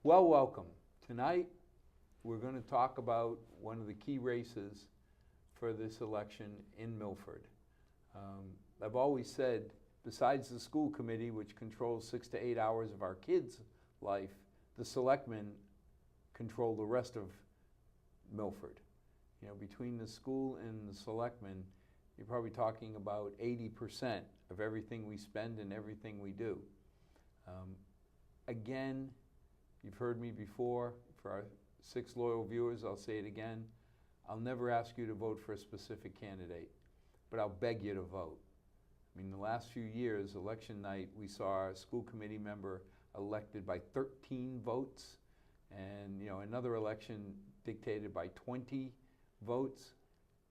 Well, welcome. Tonight, we're going to talk about one of the key races for this election in Milford. I've always said, besides the school committee, which controls 6 to 8 hours of our kids' life, the selectmen control the rest of Milford. You know, between the school and the selectmen, you're probably talking about 80% of everything we spend and everything we do. Again, you've heard me before. For our 6 loyal viewers, I'll say it again. I'll never ask you to vote for a specific candidate, but I'll beg you to vote. I mean, the last few years, election night, we saw our school committee member elected by 13 votes, and another election dictated by 20 votes.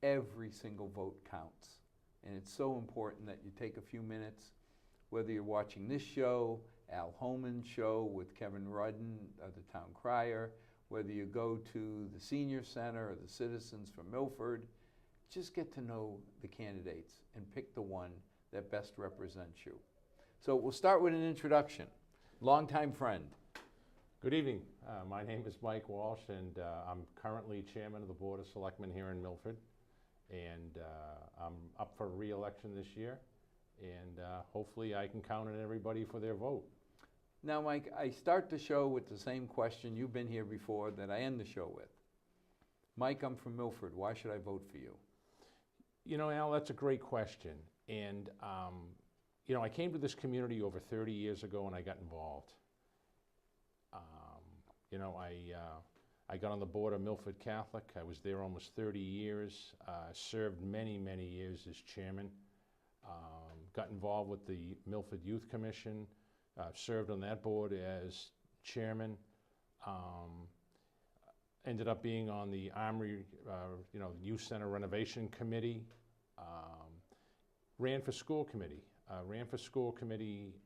Every single vote counts, and it's so important that you take a few minutes, whether you're watching this show, Al Holman's show with Kevin Rudden, the town crier, whether you go to the senior center or the Citizens for Milford, just get to know the candidates and pick the one that best represents you. So we'll start with an introduction. Longtime friend. Good evening. My name is Mike Walsh, and I'm currently chairman of the Board of Selectmen here in Milford. And I'm up for re-election this year, and hopefully I can count on everybody for their vote. Now, Mike, I start the show with the same question. You've been here before that I end the show with. Mike, I'm from Milford. Why should I vote for you? You know, Al, that's a great question. And, I came to this community over 30 years ago and I got involved. I got on the board of Milford Catholic. I was there almost 30 years, served many, many years as chairman, got involved with the Milford Youth Commission, served on that board as chairman, ended up being on the Armory, Youth Center Renovation Committee, ran for school committee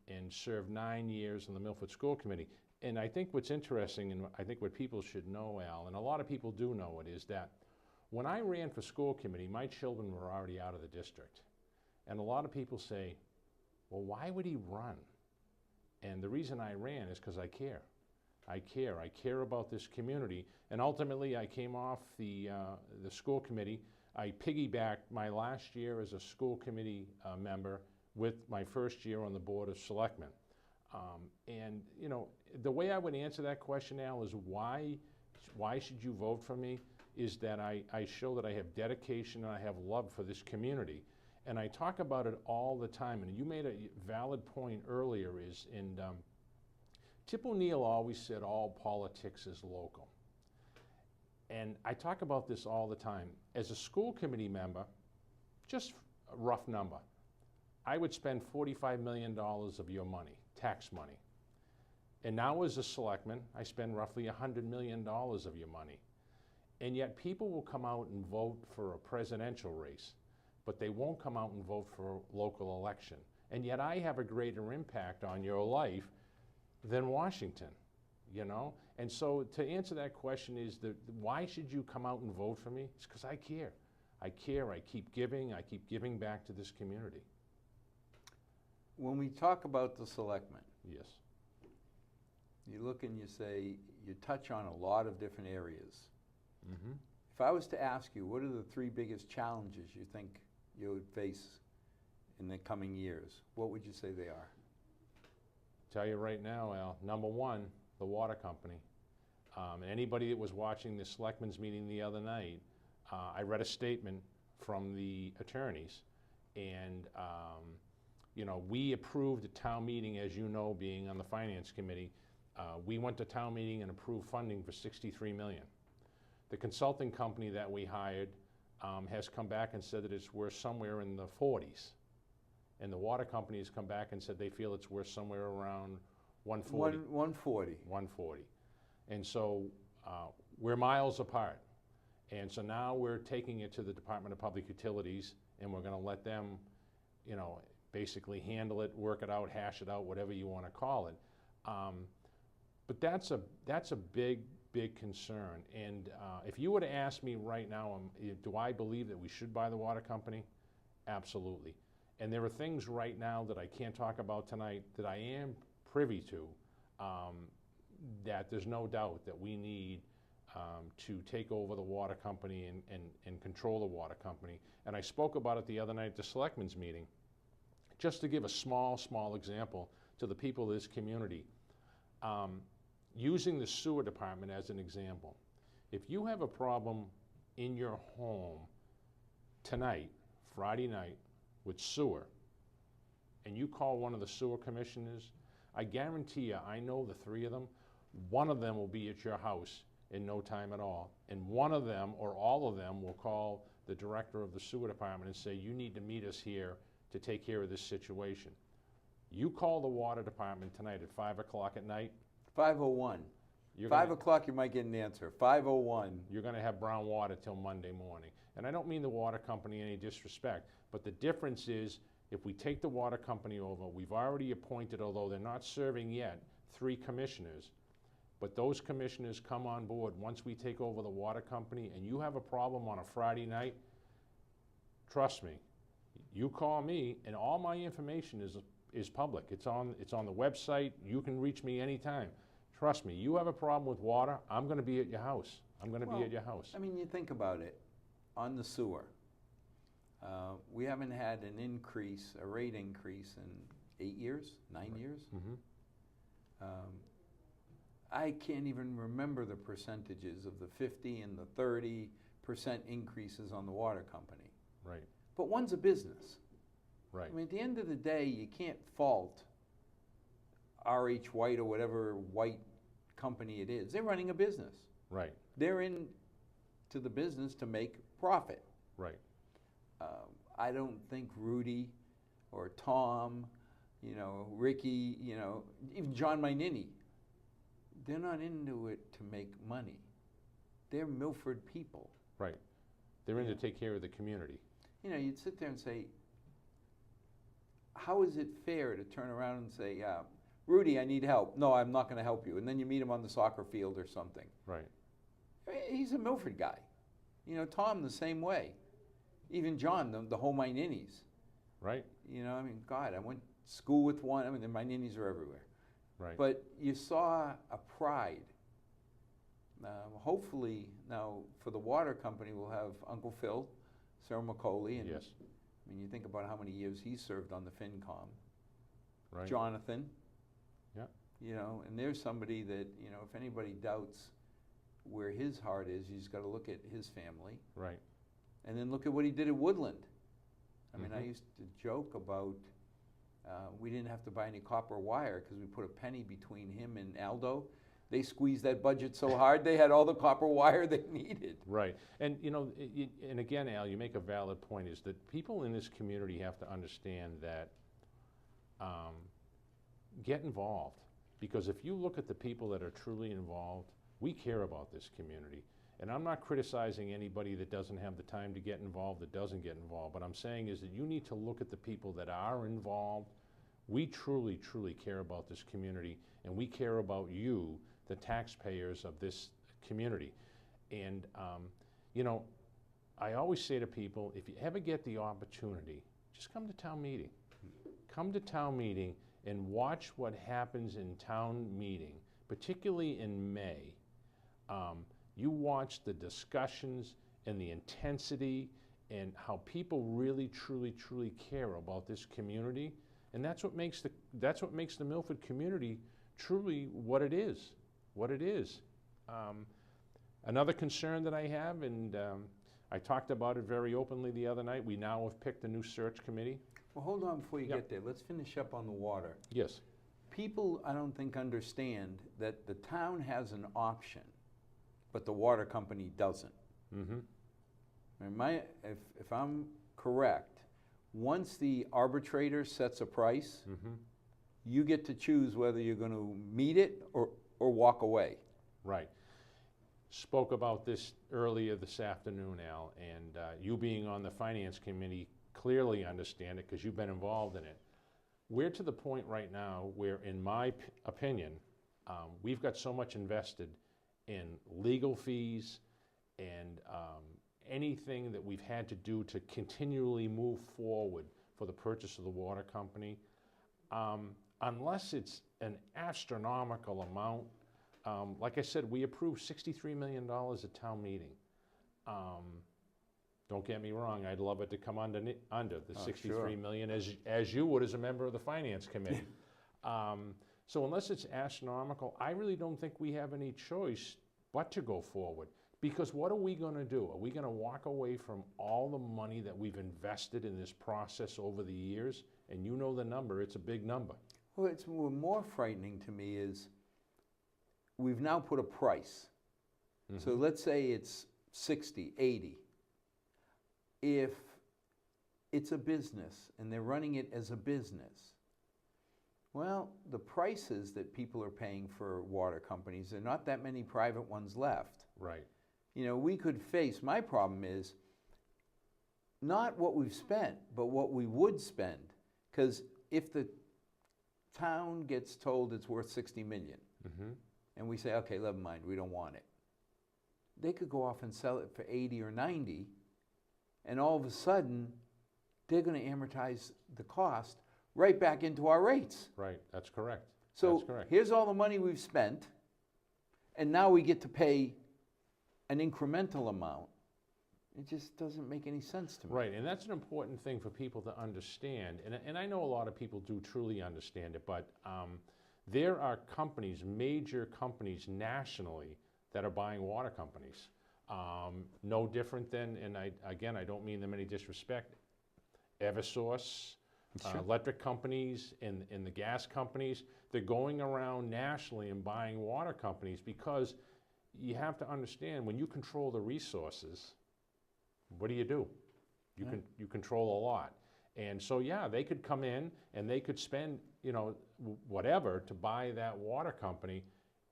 and served 9 years on the Milford School Committee. And I think what's interesting, and I think what people should know, Al, and a lot of people do know it, is that when I ran for school committee, my children were already out of the district. And a lot of people say, well, why would he run? And the reason I ran is because I care. I care about this community. And ultimately, I came off the school committee. I piggybacked my last year as a school committee member with my first year on the Board of Selectmen. The way I would answer that question, Al, is why should you vote for me, is that I show that I have dedication and I have love for this community. And I talk about it all the time. And you made a valid point earlier, Tip O'Neill always said all politics is local. And I talk about this all the time. As a school committee member, just a rough number, I would spend $45 million of your money, tax money. And now as a selectman, I spend roughly $100 million of your money. And yet people will come out and vote for a presidential race, but they won't come out and vote for a local election. And yet I have a greater impact on your life than Washington, And so to answer that question is, why should you come out and vote for me? It's because I care. I keep giving back to this community. When we talk about the selectmen, yes, you look and you say, you touch on a lot of different areas. Mm-hmm. If I was to ask you, what are the 3 biggest challenges you think you would face in the coming years, what would you say they are? Tell you right now, Al, number 1, the water company. Anybody that was watching the selectmen's meeting the other night, I read a statement from the attorneys, and we approved a town meeting, as you know, being on the finance committee. We went to town meeting and approved funding for $63 million. The consulting company that we hired has come back and said that it's worth somewhere in the 40s. And the water company has come back and said they feel it's worth somewhere around 140. 140. And so we're miles apart. And so now we're taking it to the Department of Public Utilities, and we're going to let them, basically handle it, work it out, hash it out, whatever you want to call it. But that's a big big concern. And if you were to ask me right now, do I believe that we should buy the water company? Absolutely. And there are things right now that I can't talk about tonight that I am privy to, that there's no doubt that we need to take over the water company and control the water company. And I spoke about it the other night at the Selectmen's meeting, just to give a small example to the people of this community. Using the sewer department as an example. If you have a problem in your home tonight, Friday night, with sewer, and you call one of the sewer commissioners, I guarantee you, I know the three of them, one of them will be at your house in no time at all. And one of them, or all of them, will call the director of the sewer department and say, you need to meet us here to take care of this situation. You call the water department tonight at 5 o'clock at night. 5:01. 5 o'clock you might get an answer. 5:01. You're gonna have brown water till Monday morning. And I don't mean the water company any disrespect, but the difference is, if we take the water company over, we've already appointed, although they're not serving yet, 3 commissioners. But those commissioners come on board once we take over the water company, and you have a problem on a Friday night, trust me, you call me, and all my information is public. It's on the website. You can reach me anytime. Trust me, you have a problem with water, I'm gonna be at your house. I'm gonna be at your house. I mean, you think about it, on the sewer, we haven't had an increase, a rate increase in 8 years, 9 years. Mm-hmm. I can't even remember the percentages of the 50 and the 30% increases on the water company. Right. But one's a business. Right. I mean, at the end of the day, you can't fault RH White or whatever white company it is. They're running a business. Right. They're in to the business to make profit. Right. I don't think Rudy or Tom, Ricky, even John Mainini, they're not into it to make money. They're Milford people. Right. They're in to take care of the community. You'd sit there and say, how is it fair to turn around and say, Rudy, I need help. No, I'm not going to help you. And then you meet him on the soccer field or something. Right. He's a Milford guy. Tom the same way. Even John, the whole Maininis. Right. God, I went to school with one. I mean, the Maininis are everywhere. Right. But you saw a pride. Hopefully, now for the water company, we'll have Uncle Phil, Sarah McCauley, and yes. I mean, you think about how many years he served on the FinCom. Right. Jonathan. Yeah. And there's somebody that, if anybody doubts where his heart is, you just got to look at his family. Right. And then look at what he did at Woodland. I mean, I Mm-hmm. used to joke about we didn't have to buy any copper wire because we put a penny between him and Aldo. They squeezed that budget so hard they had all the copper wire they needed. Right. And, and again, Al, you make a valid point, is that people in this community have to understand that get involved. Because if you look at the people that are truly involved, we care about this community. And I'm not criticizing anybody that doesn't have the time to get involved, that doesn't get involved. What I'm saying is that you need to look at the people that are involved. We truly care about this community, and we care about you, the taxpayers of this community. And, I always say to people, if you ever get the opportunity, just come to town meeting. Come to town meeting and watch what happens in town meeting, particularly in May. You watch the discussions and the intensity and how people really, truly care about this community, and that's what makes the Milford community truly what it is. Another concern that I have, and I talked about it very openly the other night, we now have picked a new search committee. Well, hold on before you Yep. get there. Let's finish up on the water. Yes. People, I don't think, understand that the town has an option, but the water company doesn't. Mm-hmm. And if I'm correct, once the arbitrator sets a price, Mm-hmm. you get to choose whether you're going to meet it or walk away. Right. Spoke about this earlier this afternoon, Al, and you being on the finance committee clearly understand it because you've been involved in it. We're to the point right now where, in my opinion, we've got so much invested in legal fees and anything that we've had to do to continually move forward for the purchase of the water company, unless it's an astronomical amount. Like I said, we approved $63 million at town meeting. Don't get me wrong, I'd love it to come under the $63 million, as you would as a member of the Finance Committee. So unless it's astronomical, I really don't think we have any choice but to go forward. Because what are we going to do? Are we going to walk away from all the money that we've invested in this process over the years? And you know the number, it's a big number. Well, it's more frightening to me is we've now put a price. Mm-hmm. So let's say it's 60, 80. If it's a business and they're running it as a business, well, the prices that people are paying for water companies, there are not that many private ones left. Right. You know, we could face, my problem is not what we've spent, but what we would spend. Because if the town gets told it's worth 60 million, mm-hmm. and we say, okay, never mind, we don't want it, they could go off and sell it for 80 or 90, and all of a sudden, they're going to amortize the cost right back into our rates. Right, that's correct. So that's correct. Here's all the money we've spent, and now we get to pay an incremental amount. It just doesn't make any sense to me. Right, and that's an important thing for people to understand. And I know a lot of people do truly understand it, but there are companies, major companies nationally, that are buying water companies. No different than, and I don't mean them any disrespect, Eversource, Sure. Electric companies and the gas companies, they're going around nationally and buying water companies because you have to understand, when you control the resources, what do? You control a lot. And so, yeah, they could come in and they could spend, whatever to buy that water company,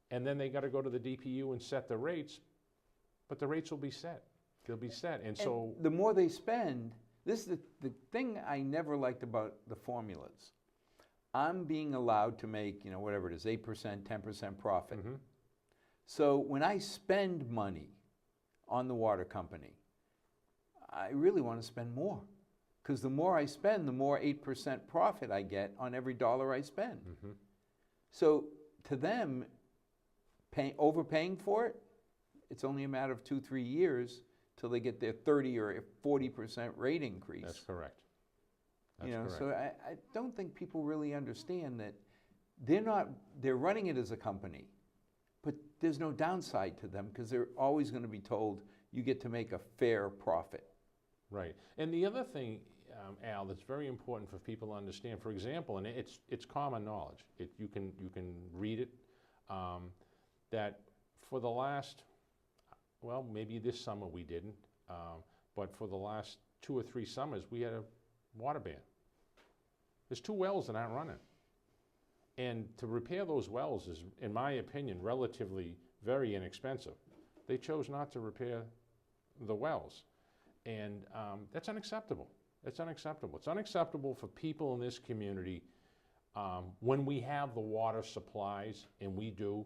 and then they got to go to the DPU and set the rates, but the rates will be set. They'll be set. And so the more they spend, this is the thing I never liked about the formulas. I'm being allowed to make, whatever it is, 8%, 10% profit. Mm-hmm. So when I spend money on the water company, I really want to spend more. Because the more I spend, the more 8% profit I get on every dollar I spend. Mm-hmm. So to them, overpaying for it, it's only a matter of 2-3 years till they get their 30 or 40% rate increase. That's correct. That's correct. So I don't think people really understand that they're running it as a company, but there's no downside to them because they're always going to be told you get to make a fair profit. Right. And the other thing, Al, that's very important for people to understand, for example, and it's common knowledge, you can read it, that for the last, well, maybe this summer we didn't, but for the last 2 or 3 summers, we had a water ban. There's 2 wells that aren't running. And to repair those wells is, in my opinion, relatively very inexpensive. They chose not to repair the wells. And that's unacceptable. It's unacceptable. It's unacceptable for people in this community, when we have the water supplies, and we do,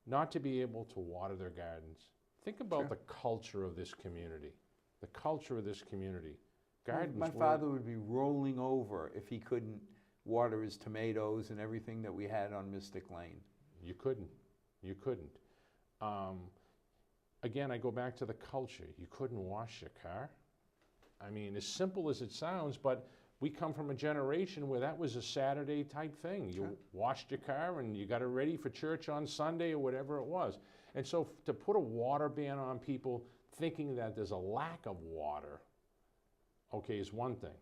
not to be able to water their gardens. Think about Sure. the culture of this community. The culture of this community. Gardens. My father would be rolling over if he couldn't water his tomatoes and everything that we had on Mystic Lane. You couldn't. You couldn't. Again, I go back to the culture. You couldn't wash your car. I mean, as simple as it sounds, but we come from a generation where that was a Saturday type thing. Sure. You washed your car and you got it ready for church on Sunday or whatever it was. And so to put a water ban on people thinking that there's a lack of water, okay, is one thing.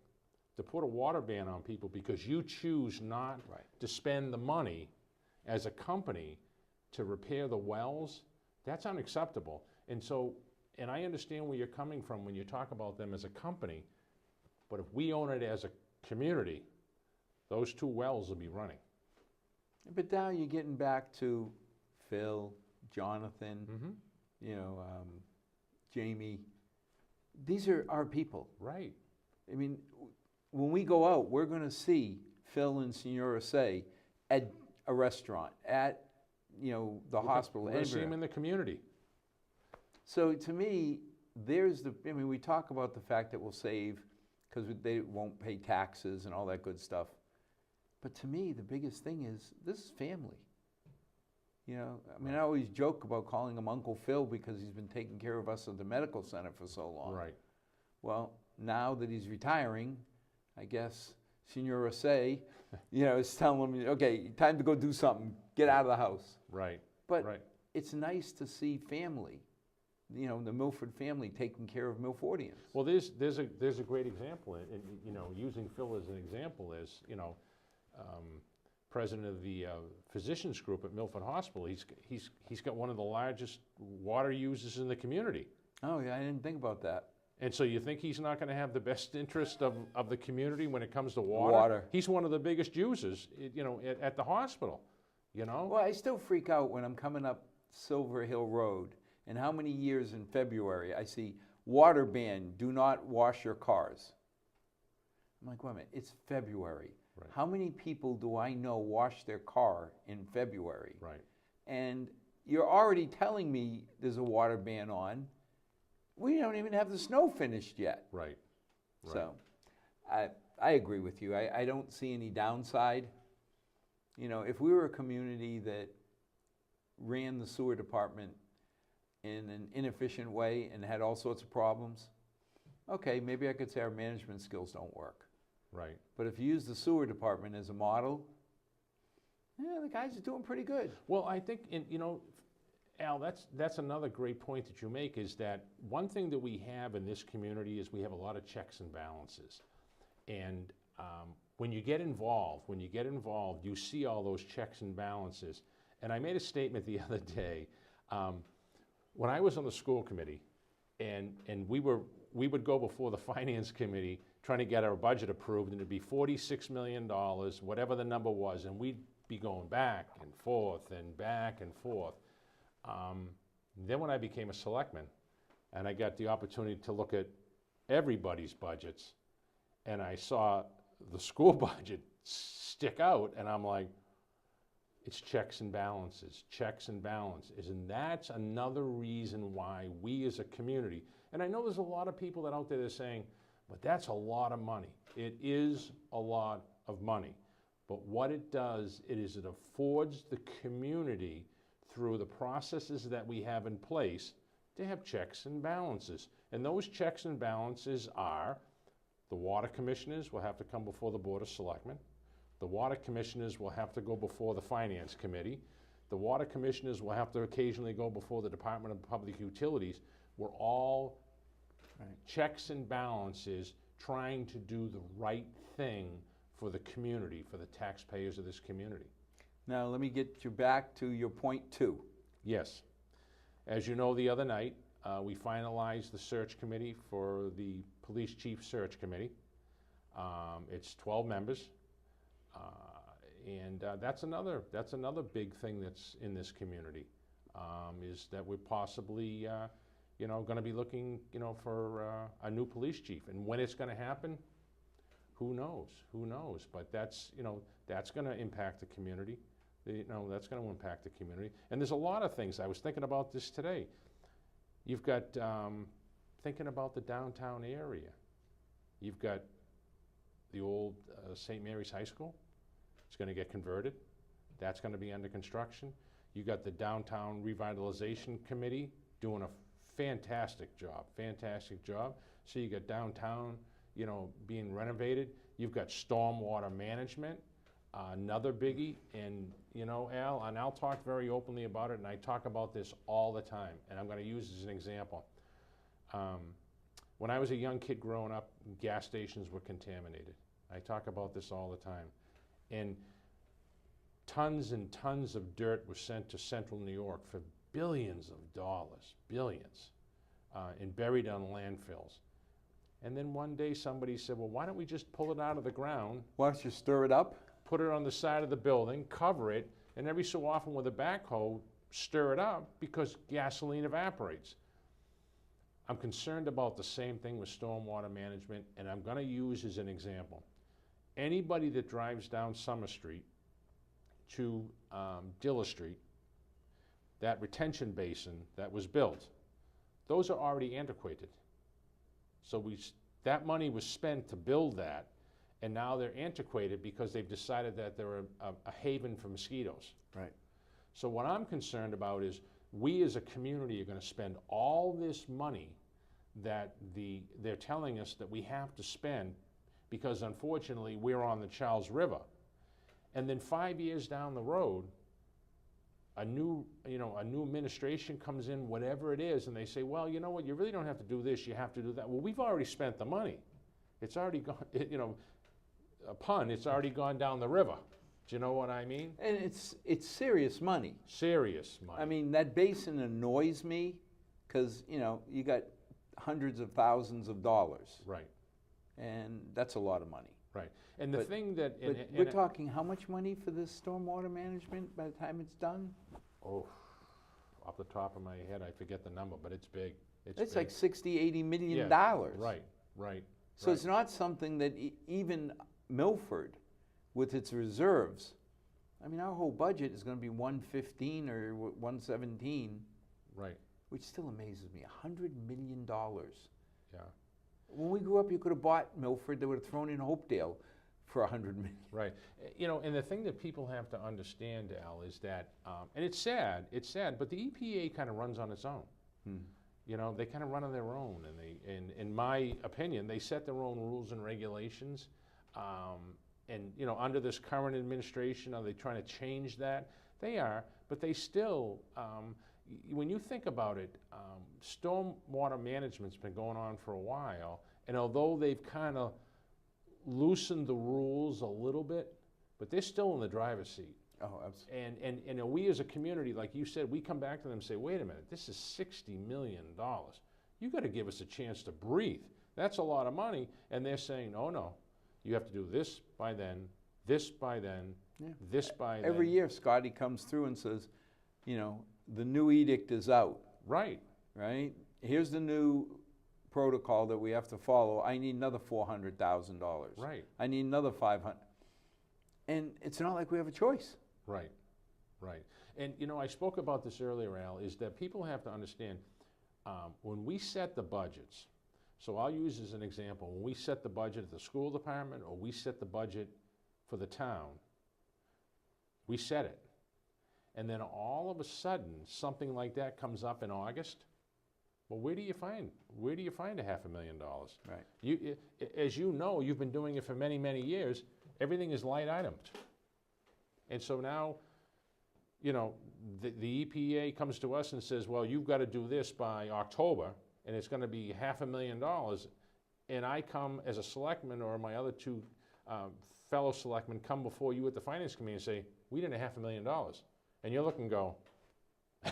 To put a water ban on people because you choose not Right. to spend the money as a company to repair the wells, that's unacceptable. And so, and I understand where you're coming from when you talk about them as a company, but if we own it as a community, those 2 wells will be running. But now you're getting back to Phil, Jonathan, Mm-hmm. Jamie. These are our people. Right. I mean, when we go out, we're going to see Phil and Senora say at a restaurant, at you know, the hospital. We're going to see them anywhere. in the community. So to me, I mean, we talk about the fact that we'll save because they won't pay taxes and all that good stuff. But to me, the biggest thing is this is family. You know, I mean, I always joke about calling him Uncle Phil because he's been taking care of us at the medical center for so long. Right. Well, now that he's retiring, I guess Senora Say, you know, is telling him, okay, time to go do something. Get out of the house. Right. But right. it's nice to see family, you know, the Milford family taking care of Milfordians. Well, there's a great example, and you know, using Phil as an example is, you know, president of the physicians group at Milford Hospital. He's got one of the largest water users in the community. Oh yeah, I didn't think about that. And so you think he's not going to have the best interest of the community when it comes to water? Water. He's one of the biggest users, you know, at the hospital, you know? Well, I still freak out when I'm coming up Silver Hill Road, and how many years in February I see water ban, do not wash your cars. I'm like, wait a minute, it's February. Right. How many people do I know wash their car in February? Right. And you're already telling me there's a water ban on. We don't even have the snow finished yet. Right. Right. So I agree with you. I don't see any downside. You know, if we were a community that ran the sewer department in an inefficient way and had all sorts of problems, okay, maybe I could say our management skills don't work. Right. But if you use the sewer department as a model, yeah, the guys are doing pretty good. Well, I think, you know, Al, that's another great point that you make, is that one thing that we have in this community is we have a lot of checks and balances. And when you get involved, you see all those checks and balances. And I made a statement the other day, when I was on the school committee, and we would go before the finance committee trying to get our budget approved, and it'd be $46 million, whatever the number was, and we'd be going back and forth and back and forth. Then when I became a selectman, and I got the opportunity to look at everybody's budgets, and I saw the school budget stick out, and I'm like, it's checks and balances, and that's another reason why we as a community, and I know there's a lot of people that out there that are saying, but that's a lot of money. It is a lot of money. But what it does, it affords the community, through the processes that we have in place, to have checks and balances. And those checks and balances are, the water commissioners will have to come before the Board of Selectmen. The water commissioners will have to go before the Finance Committee. The water commissioners will have to occasionally go before the Department of Public Utilities. We're all checks and balances trying to do the right thing for the community, for the taxpayers of this community. Now, let me get you back to your point 2. Yes. As you know, the other night, we finalized the search committee for the police chief search committee. It's 12 members. And that's another big thing that's in this community, is that we're possibly, you know, going to be looking, you know, for a new police chief. And when it's going to happen, who knows? Who knows? But that's, you know, that's going to impact the community. You know, that's going to impact the community. And there's a lot of things. I was thinking about this today. You've got, thinking about the downtown area. You've got the old St. Mary's High School. It's going to get converted. That's going to be under construction. You've got the Downtown Revitalization Committee doing a fantastic job. So you got downtown, you know, being renovated. You've got stormwater management, another biggie. And, you know, Al, and I'll talk very openly about it, and I talk about this all the time, and I'm going to use it as an example. When I was a young kid growing up, gas stations were contaminated. I talk about this all the time. And tons and tons of dirt was sent to central New York for billions of dollars, billions, and buried on landfills. And then one day somebody said, well, why don't we just pull it out of the ground? Why don't you stir it up? Put it on the side of the building, cover it, and every so often with a backhoe, stir it up, because gasoline evaporates. I'm concerned about the same thing with stormwater management, and I'm going to use as an example. Anybody that drives down Summer Street to Dilla Street that retention basin that was built, those are already antiquated. So that money was spent to build that, and now they're antiquated because they've decided that they're a haven for mosquitoes. Right. So what I'm concerned about is we as a community are going to spend all this money that they're telling us that we have to spend because unfortunately we're on the Charles River. And then 5 years down the road, a new administration comes in, whatever it is, and they say, well, you know what, you really don't have to do this, you have to do that. Well, we've already spent the money. It's already gone, a pun, it's already gone down the river. Do you know what I mean? And it's serious money. Serious money. I mean, that basin annoys me because, you got hundreds of thousands of dollars. Right. And that's a lot of money. Right. And the thing that... We're talking how much money for this stormwater management by the time it's done? Oh, off the top of my head, I forget the number, but it's big. It's big. like $60-80 million. Yeah, right. So it's not something that even Milford, with its reserves, I mean, our whole budget is going to be 115 or 117. Right. Which still amazes me, $100 million. Yeah. When we grew up, you could have bought Milford, they would have thrown in Hopedale for $100 million. Right. And the thing that people have to understand, Al, is that, and it's sad, but the EPA kind of runs on its own. They kind of run on their own, and in my opinion, they set their own rules and regulations. And under this current administration, are they trying to change that? They are, but they still, when you think about it, stormwater management's been going on for a while, and although they've kind of loosened the rules a little bit, but they're still in the driver's seat. Oh, absolutely. And we as a community, like you said, we come back to them and say, wait a minute, this is $60 million. You got to give us a chance to breathe. That's a lot of money. And they're saying, oh no, you have to do this by then, this by then, this by then. Every year, Scotty comes through and says, the new edict is out. Right. Right? Here's the new protocol that we have to follow. I need another $400,000. Right. I need another $500,000. And it's not like we have a choice. Right. And I spoke about this earlier, Al, is that people have to understand when we set the budgets, so I'll use as an example, when we set the budget at the school department or we set the budget for the town, we set it. And then all of a sudden, something like that comes up in August. Well, where do you find $500,000? Right. As you know, you've been doing it for many, many years. Everything is light items. And so now, the EPA comes to us and says, well, you've got to do this by October, and it's going to be $500,000. And I come as a selectman, or my other two fellow selectmen come before you at the finance committee and say, we didn't have $500,000. And you look and go,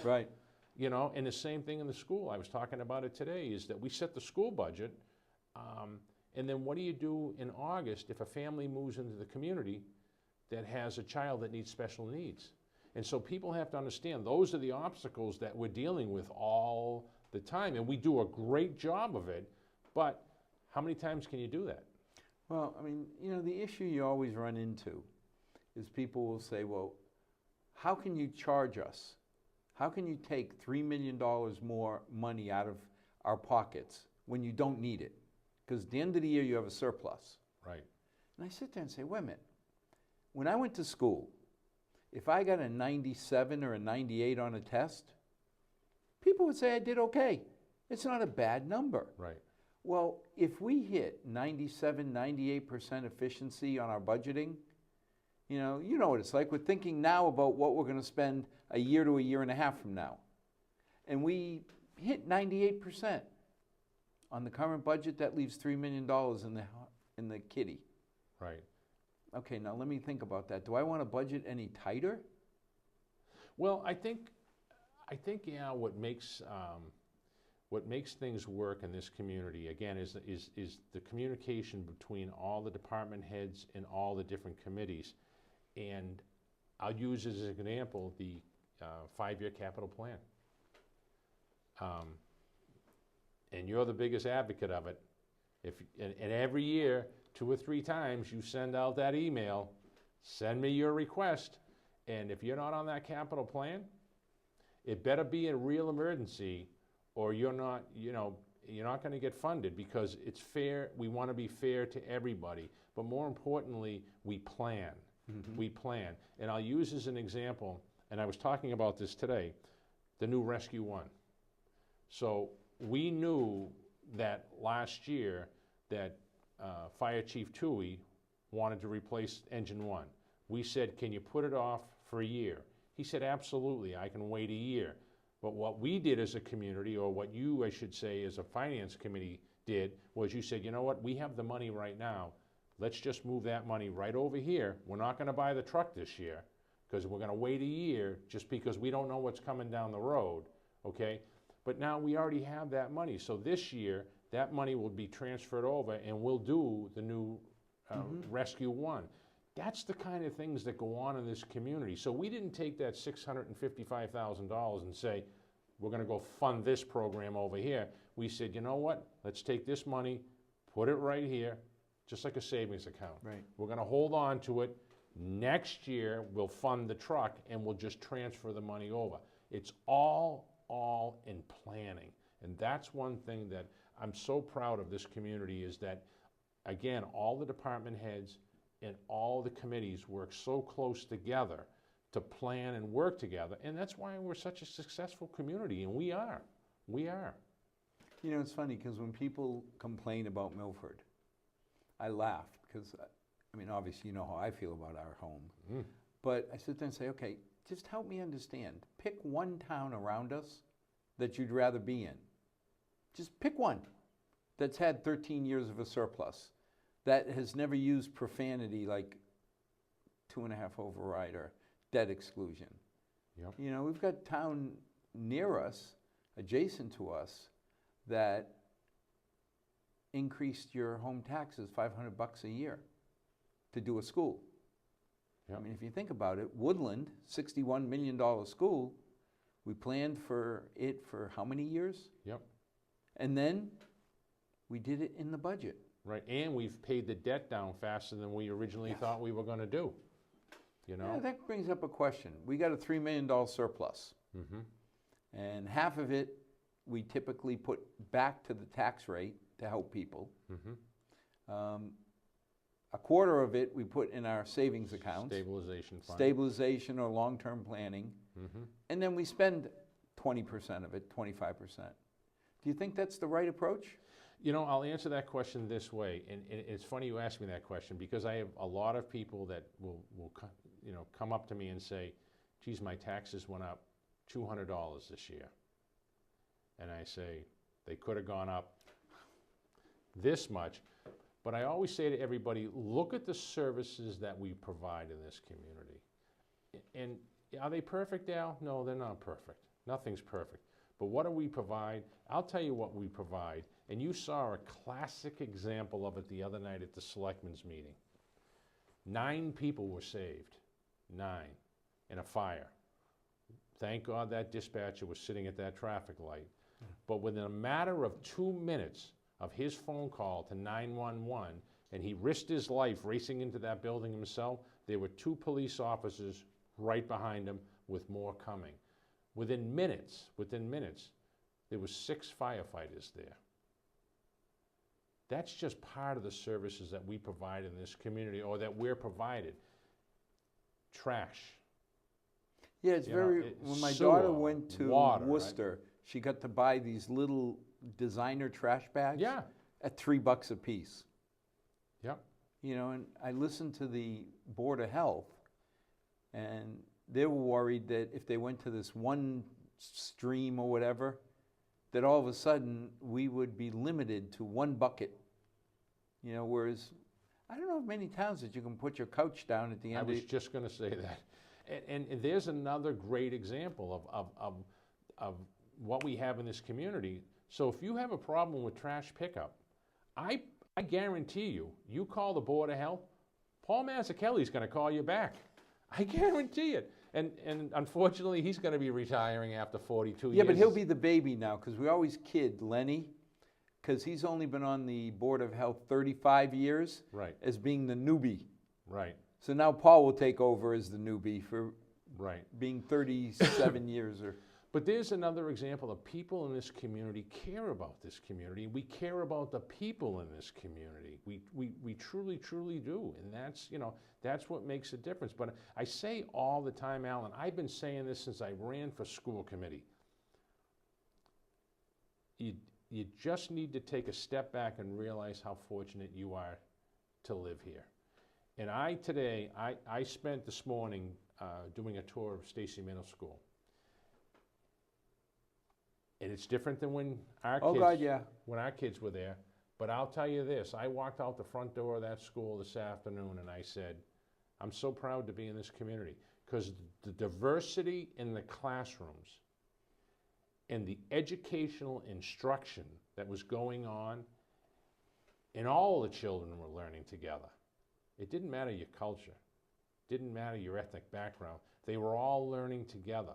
right. And the same thing in the school. I was talking about it today, is that we set the school budget, and then what do you do in August if a family moves into the community that has a child that needs special needs? And so people have to understand those are the obstacles that we're dealing with all the time, and we do a great job of it, but how many times can you do that? Well, I mean, the issue you always run into is people will say, well, how can you charge us? How can you take $3 million more money out of our pockets when you don't need it? Because at the end of the year, you have a surplus. Right. And I sit there and say, wait a minute. When I went to school, if I got a 97 or a 98 on a test, people would say I did okay. It's not a bad number. Right. Well, if we hit 97, 98% efficiency on our budgeting, you know what it's like. We're thinking now about what we're going to spend a year to a year and a half from now. And we hit 98%. On the current budget, that leaves $3 million in the kitty. Right. Okay, now let me think about that. Do I want to budget any tighter? Well, I think what makes things work in this community, again, is the communication between all the department heads and all the different committees. And I'll use as an example the 5-year capital plan. And you're the biggest advocate of it. And every year, 2 or 3 times, you send out that email, send me your request. And if you're not on that capital plan, It better be a real emergency, or you're not, you're not going to get funded, because it's fair. We want to be fair to everybody. But more importantly, we plan. We plan. And I'll use as an example, and I was talking about this today, the new Rescue One. So we knew that last year that Fire Chief Toohey wanted to replace engine 1. We said, can you put it off for a year? He said, absolutely, I can wait a year. But what we did as a community, or what you, I should say, as a finance committee did, was you said, you know what, we have the money right now. Let's just move that money right over here. We're not going to buy the truck this year, because we're going to wait a year, just because we don't know what's coming down the road, okay? But now we already have that money. So this year, that money will be transferred over, and we'll do the new Rescue One. That's the kind of things that go on in this community. So we didn't take that $655,000 and say, we're going to go fund this program over here. We said, you know what? Let's take this money, put it right here, just like a savings account. Right. We're going to hold on to it. Next year, we'll fund the truck, and we'll just transfer the money over. It's all in planning. And that's one thing that I'm so proud of this community, is that, again, all the department heads and all the committees work so close together to plan and work together. And that's why we're such a successful community, and we are. We are. You know, it's funny, because when people complain about Milford, I laugh, because, I mean, obviously you know how I feel about our home. But I sit there and say, okay, just help me understand. Pick one town around us that you'd rather be in. Just pick one that's had 13 years of a surplus, that has never used profanity like 2.5 override or debt exclusion. Yep. You know, we've got town near us, adjacent to us, that increased your home taxes $500 a year to do a school. Yep. I mean, if you think about it, Woodland, $61 million school, we planned for it for how many years? Yep. And then we did it in the budget. Right, and we've paid the debt down faster than we originally thought we were going to do. You know? Yeah, that brings up a question. We got a $3 million surplus. And half of it we typically put back to the tax rate to help people. A quarter of it we put in our savings accounts. Stabilization fund. Stabilization or long-term planning. And then we spend 20% of it, 25%. Do you think that's the right approach? You know, I'll answer that question this way, and it's funny you ask me that question, because I have a lot of people that will come up to me and say, geez, my taxes went up $200 this year. And I say, they could have gone up this much. But I always say to everybody, look at the services that we provide in this community. And are they perfect, Al? No, they're not perfect. Nothing's perfect. But what do we provide? I'll tell you what we provide. And you saw a classic example of it the other night at the Selectmen's meeting. 9 people were saved. 9. In a fire. Thank God that dispatcher was sitting at that traffic light. But within a matter of 2 minutes of his phone call to 911, and he risked his life racing into that building himself, there were 2 police officers right behind him with more coming. Within minutes, there was 6 firefighters there. That's just part of the services that we provide in this community, or that we're provided. Trash. Yeah, it's when my daughter went to water, Worcester, right? She got to buy these little designer trash bags Yeah. at $3 a piece. Yep. You know, and I listened to the Board of Health, and they were worried that if they went to this one stream or whatever, that all of a sudden we would be limited to 1 bucket. You know, whereas I don't know of many towns that you can put your couch down at the end. I was just going to say that. And there's another great example of what we have in this community. So if you have a problem with trash pickup, I guarantee you, you call the Board of Health, Paul Mazzucchelli's going to call you back. I guarantee it. And unfortunately, he's going to be retiring after 42 years. Yeah, but he'll be the baby now, because we always kid Lenny, because he's only been on the Board of Health 35 years as being the newbie. Right. So now Paul will take over as the newbie for right. being 37 years. But there's another example of people in this community care about this community. We care about the people in this community. We truly, truly do. And that's, you know, that's what makes a difference. But I say all the time, Alan, I've been saying this since I ran for school committee. You just need to take a step back and realize how fortunate you are to live here. And I spent this morning doing a tour of Stacy Middle School. And it's different than when our when our kids were there. But I'll tell you this, I walked out the front door of that school this afternoon and I said, I'm so proud to be in this community, because the diversity in the classrooms and the educational instruction that was going on, and all the children were learning together. It didn't matter your culture, didn't matter your ethnic background. They were all learning together.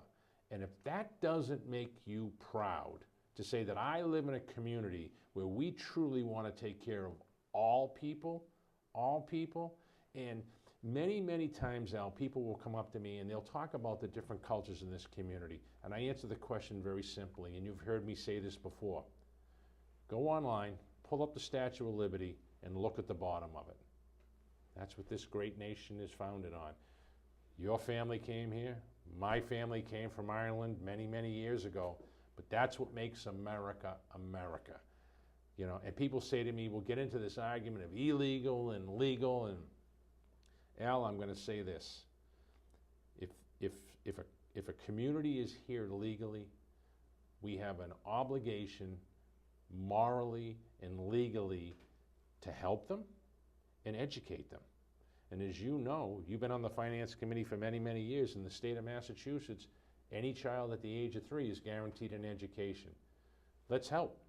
And if that doesn't make you proud to say that I live in a community where we truly want to take care of all people, and many, many times, Al, people will come up to me and they'll talk about the different cultures in this community. And I answer the question very simply, and you've heard me say this before. Go online, pull up the Statue of Liberty, and look at the bottom of it. That's what this great nation is founded on. Your family came here. My family came from Ireland many, many years ago, but that's what makes America, America. You know, and people say to me, we'll get into this argument of illegal and legal, and Al, I'm going to say this. If a community is here legally, we have an obligation morally and legally to help them and educate them. And as you know, you've been on the Finance Committee for many, many years. In the state of Massachusetts, any child at the age of 3 is guaranteed an education. Let's help.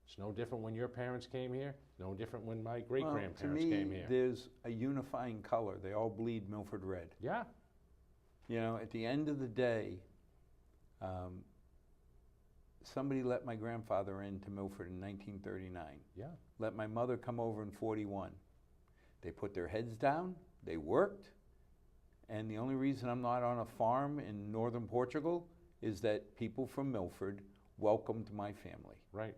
It's no different when your parents came here, no different when my great-grandparents came here. There's a unifying color. They all bleed Milford red. Yeah. You know, at the end of the day, somebody let my grandfather into Milford in 1939. Yeah. Let my mother come over in 41. They put their heads down, they worked, and the only reason I'm not on a farm in northern Portugal is that people from Milford welcomed my family. Right,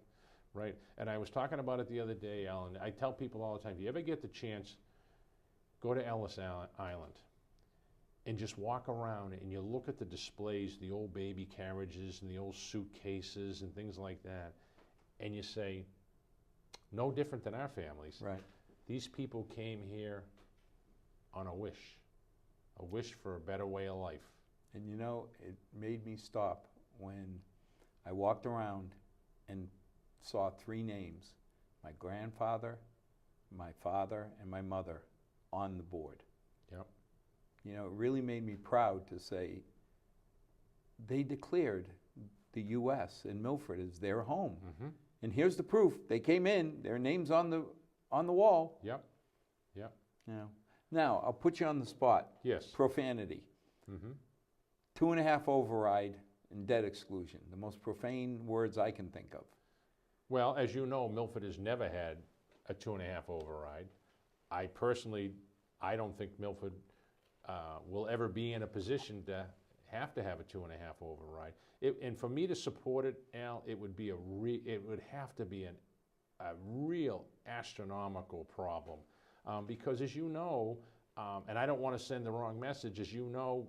right. And I was talking about it the other day, Alan. I tell people all the time, if you ever get the chance, go to Ellis Island and just walk around and you look at the displays, the old baby carriages and the old suitcases and things like that, and you say, no different than our families. Right. These people came here on a wish for a better way of life. And you know, it made me stop when I walked around and saw 3 names, my grandfather, my father, and my mother on the board. Yep. You know, it really made me proud to say they declared the U.S. and Milford as their home. Mm-hmm. And here's the proof. They came in, their name's on the wall. Yep, yep. You know. Now, I'll put you on the spot. Yes. Profanity. Mm-hmm. 2.5 override and debt exclusion, the most profane words I can think of. Well, as you know, Milford has never had a 2.5 override. I personally, I don't think Milford will ever be in a position to have a 2.5 override. And for me to support it, Al, it would have to be a real astronomical problem. Because as you know, and I don't want to send the wrong message, as you know,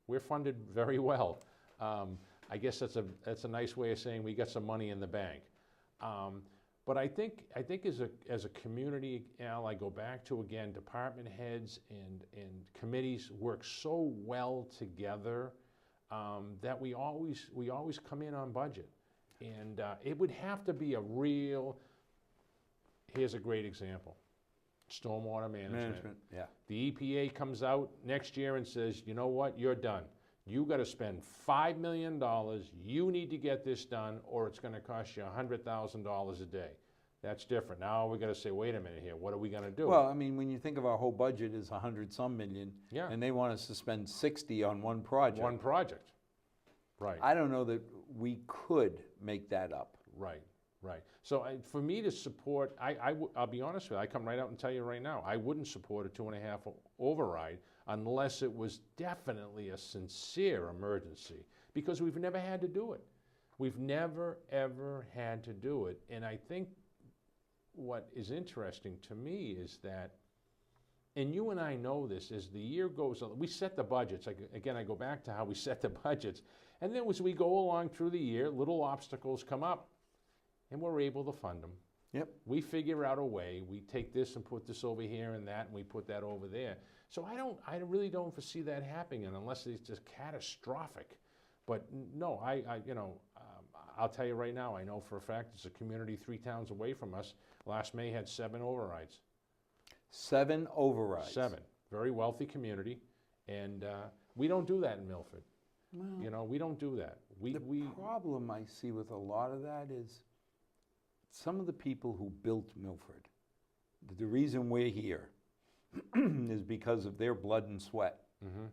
we're funded very well. I guess that's a nice way of saying we got some money in the bank. But I think as a community, Al, I go back to, again, department heads and committees work so well together that we always come in on budget. And it would have to be a real, here's a great example, stormwater management. Yeah. The EPA comes out next year and says, you know what, you're done. You got to spend $5 million. You need to get this done, or it's going to cost you $100,000 a day. That's different. Now we got to say, wait a minute here. What are we going to do? Well, I mean, when you think of our whole budget is 100-some million, yeah, and they want us to spend 60 on one project. One project, right? I don't know that we could make that up. Right, right. So for me to support, I'll be honest with you. I come right out and tell you right now, I wouldn't support a 2.5 override unless it was definitely a sincere emergency. because we've never had to do it. We've never, ever had to do it. And I think what is interesting to me is that, and you and I know this, as the year goes on, we set the budgets. Again, I go back to how we set the budgets. And then as we go along through the year, little obstacles come up, and we're able to fund them. Yep. We figure out a way. We take this and put this over here and that, and we put that over there. So I really don't foresee that happening unless it's just catastrophic. But no, I'll tell you right now, I know for a fact it's a community 3 towns away from us. Last May had 7 overrides. 7 overrides. 7. Very wealthy community, and we don't do that in Milford. Well, We don't do that. The problem I see with a lot of that is some of the people who built Milford, the reason we're here is because of their blood and sweat. Mm-hmm.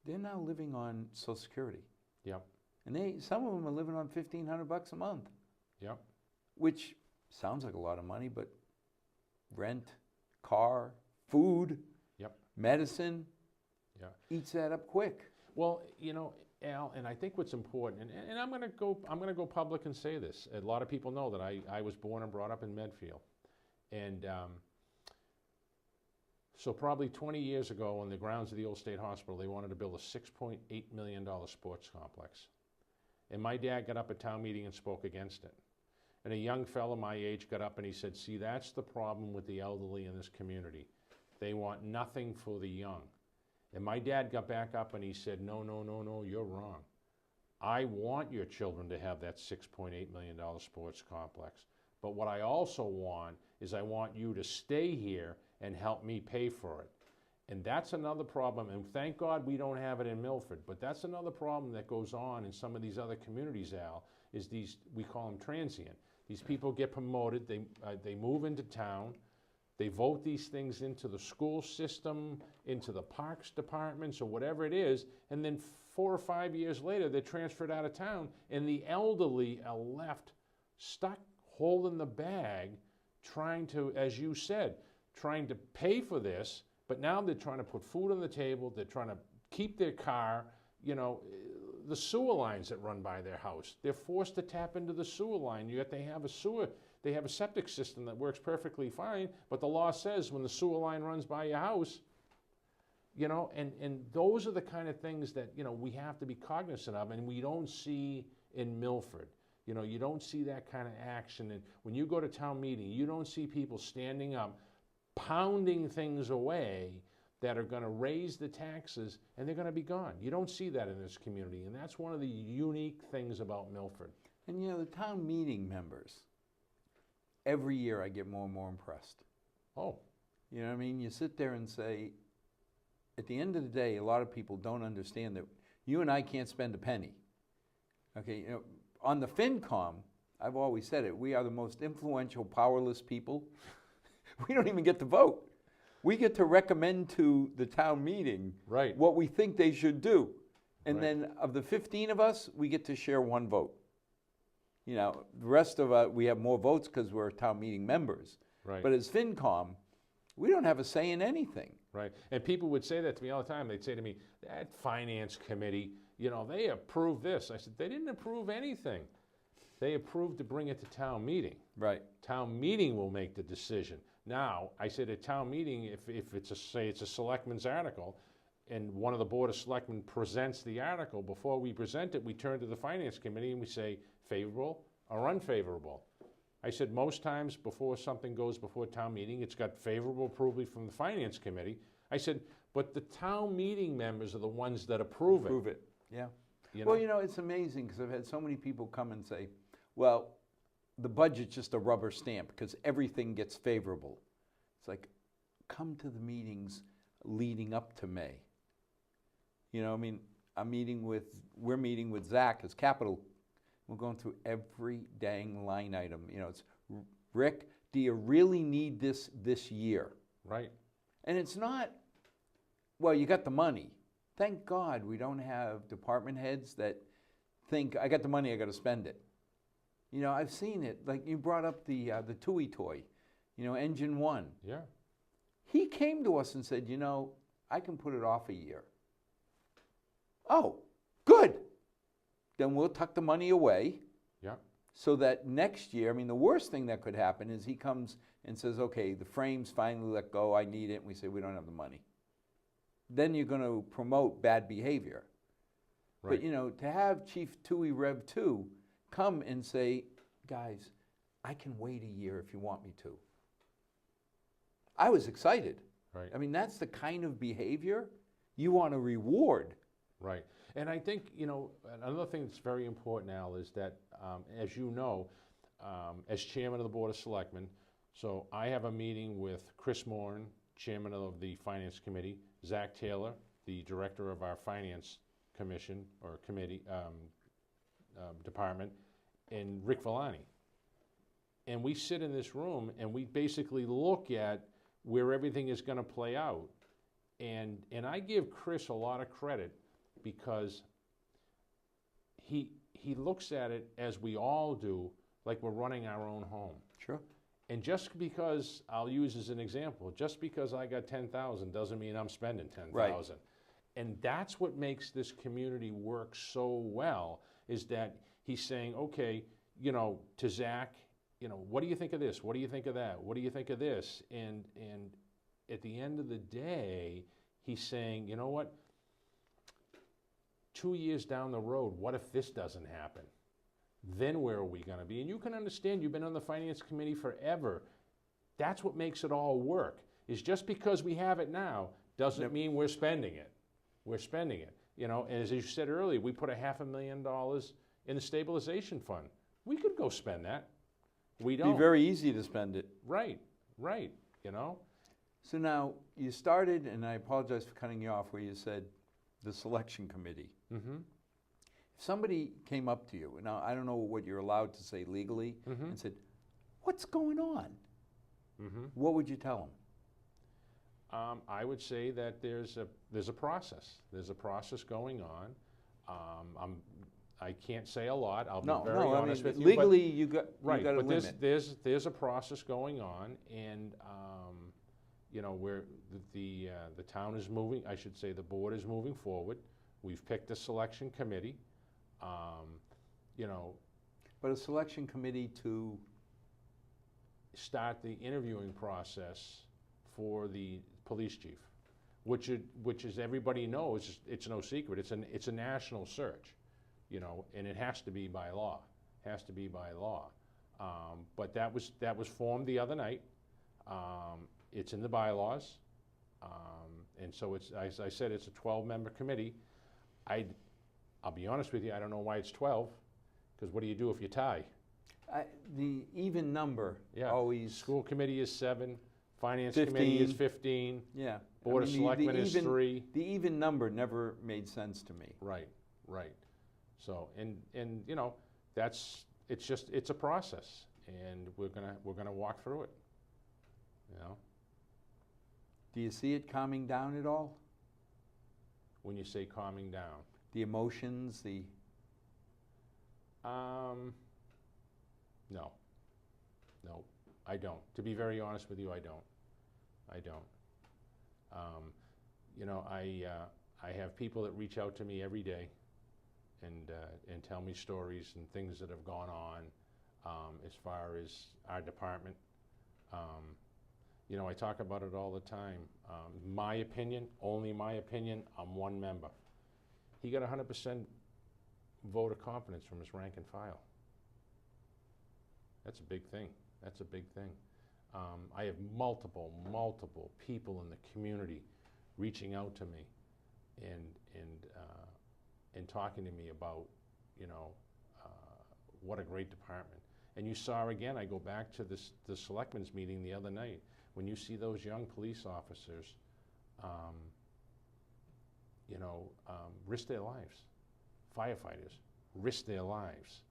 They're now living on Social Security. Yep. And some of them are living on $1,500 a month. Yep. Which sounds like a lot of money, but rent, car, food, yep, medicine, yeah, eats that up quick. Well, Al, and I think what's important, and I'm going to go public and say this. A lot of people know that I was born and brought up in Medfield, and so probably 20 years ago, on the grounds of the old state hospital, they wanted to build a $6.8 million sports complex, and my dad got up at town meeting and spoke against it. And a young fellow my age got up and he said, "See, that's the problem with the elderly in this community. They want nothing for the young." And my dad got back up and he said, "No, no, no, no, you're wrong. I want your children to have that $6.8 million sports complex. But what I also want is I want you to stay here and help me pay for it." And that's another problem, and thank God we don't have it in Milford, but that's another problem that goes on in some of these other communities, Al, is these, we call them transient. These people get promoted, they move into town, they vote these things into the school system, into the parks departments, or whatever it is, and then 4 or 5 years later, they're transferred out of town, and the elderly are left stuck holding the bag, trying to, as you said, trying to pay for this, but now they're trying to put food on the table, they're trying to keep their car, the sewer lines that run by their house. They're forced to tap into the sewer line, yet they have a septic system that works perfectly fine, but the law says when the sewer line runs by your house, and those are the kind of things that, we have to be cognizant of, and we don't see in Milford. You don't see that kind of action, and when you go to town meeting, you don't see people standing up, pounding things away that are going to raise the taxes, and they're going to be gone. You don't see that in this community, and that's one of the unique things about Milford. And the town meeting members, every year I get more and more impressed. Oh. You know what I mean? You sit there and say, at the end of the day, a lot of people don't understand that you and I can't spend a penny. Okay, on the FinCom, I've always said it, we are the most influential, powerless people. We don't even get to vote. We get to recommend to the town meeting what we think they should do. And then of the 15 of us, we get to share 1 vote. The rest of us, we have more votes because we're town meeting members. Right. But as FinCom, we don't have a say in anything. Right. And people would say that to me all the time. They'd say to me, "That finance committee, they approved this." I said, "They didn't approve anything. They approved to bring it to town meeting." Right. Town meeting will make the decision. Now, I said at town meeting, if it's a selectman's article, and one of the board of selectmen presents the article, before we present it, we turn to the finance committee and we say favorable or unfavorable. I said most times before something goes before town meeting, it's got favorable approval from the finance committee. I said, but the town meeting members are the ones that approve it. Approve it, yeah. Well, it's amazing because I've had so many people come and say, well, the budget's just a rubber stamp because everything gets favorable. It's like, come to the meetings leading up to May. We're meeting with Zach as capital. We're going through every dang line item. It's, Rick, do you really need this year? Right. And it's not, well, you got the money. Thank God we don't have department heads that think, I got the money, I got to spend it. I've seen it. Like you brought up the Tui toy, Engine 1. Yeah. He came to us and said, I can put it off a year. Oh, good. then we'll tuck the money away. Yeah. So that next year, I mean, the worst thing that could happen is he comes and says, okay, the frame's finally let go, I need it, and we say, we don't have the money. Then you're going to promote bad behavior. Right. But, you know, to have Chief Tui Rev 2 come and say, guys, I can wait a year if you want me to. I was excited. Right. I mean, that's the kind of behavior you want to reward. Right. And I think, you know, another thing that's very important, Al, is that, as you know, as chairman of the Board of Selectmen, so I have a meeting with Chris Moran, chairman of the Finance Committee, Zach Taylor, the director of our Finance Commission or Committee Department, and Rick Villani. And we sit in this room and we basically look at where everything is going to play out. And I give Chris a lot of credit because he looks at it, as we all do, like we're running our own home. Sure. And just because, I'll use as an example, just because I got 10,000 doesn't mean I'm spending 10,000. Right. And that's what makes this community work so well, is that he's saying, okay, you know, to Zach, you know, what do you think of this? What do you think of that? What do you think of this? And at the end of the day, he's saying, you know what? 2 years down the road, what if this doesn't happen? Then where are we going to be? And you can understand, you've been on the Finance Committee forever. That's what makes it all work, is just because we have it now doesn't mean we're spending it. We're spending it. You know, and as you said earlier, we put $500,000 in the stabilization fund. We could go spend that. We don't. It'd be very easy to spend it. Right, right, you know? So now, you started, and I apologize for cutting you off, where you said the selection committee. Mm-hmm. If somebody came up to you, now I don't know what you're allowed to say legally, and said, what's going on? What would you tell them? I would say that there's a process. There's a process going on. I can't say a lot. I'll be very honest with you. Legally, you got right, a but limit. there's a process going on, and you know, where the town is moving. I should say the board is moving forward. We've picked a selection committee. You know, but a selection committee to start the interviewing process for the police chief, which is everybody knows, it's no secret. It's a national search, you know, and it has to be by law. Has to be by law. But that was formed the other night. It's in the bylaws, and so it's, as I said, it's a 12-member committee. I'll be honest with you, I don't know why it's 12, because what do you do if you tie? the even number Yeah. always. School committee is 7, finance 15. committee is 15, Yeah. board of selectmen is 3. The even number never made sense to me. Right, right. So, and you know, it's a process, and we're gonna walk through it, you know? Do you see it calming down at all? When you say calming down. The emotions, No, I don't. To be very honest with you, I don't. You know, I have people that reach out to me every day and tell me stories and things that have gone on as far as our department. You know, I talk about it all the time. My opinion, only my opinion, I'm one member. He got 100% vote of confidence from his rank and file. That's a big thing. That's a big thing. I have multiple people in the community reaching out to me and talking to me about, you know, what a great department. And you saw again, I go back to the selectmen's meeting the other night, when you see those young police officers, you know, risk their lives. Firefighters risk their lives.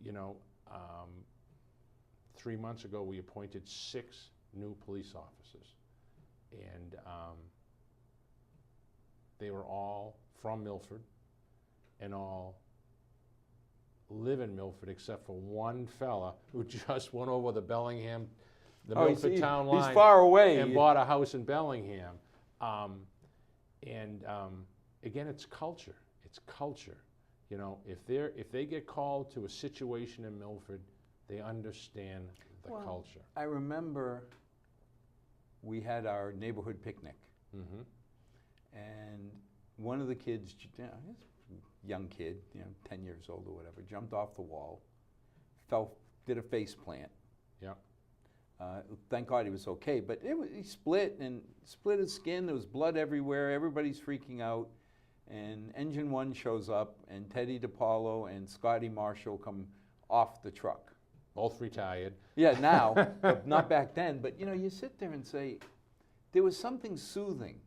You know, 3 months ago we appointed 6 new police officers, and they were all from Milford and all live in Milford, except for one fella who just went over the Milford town line. He's far away. And bought a house in Bellingham. Again, it's culture. It's culture. You know, if they get called to a situation in Milford, they understand the culture. I remember we had our neighborhood picnic, Mm-hmm. and one of the kids, young kid, 10 years old or whatever, jumped off the wall, did a face plant. Yeah. Thank God he was okay, but he split his skin. There was blood everywhere. Everybody's freaking out. And Engine 1 shows up, and Teddy DiPaolo and Scotty Marshall come off the truck. Both retired. Yeah, now, but not back then. But you sit there and say, there was something soothing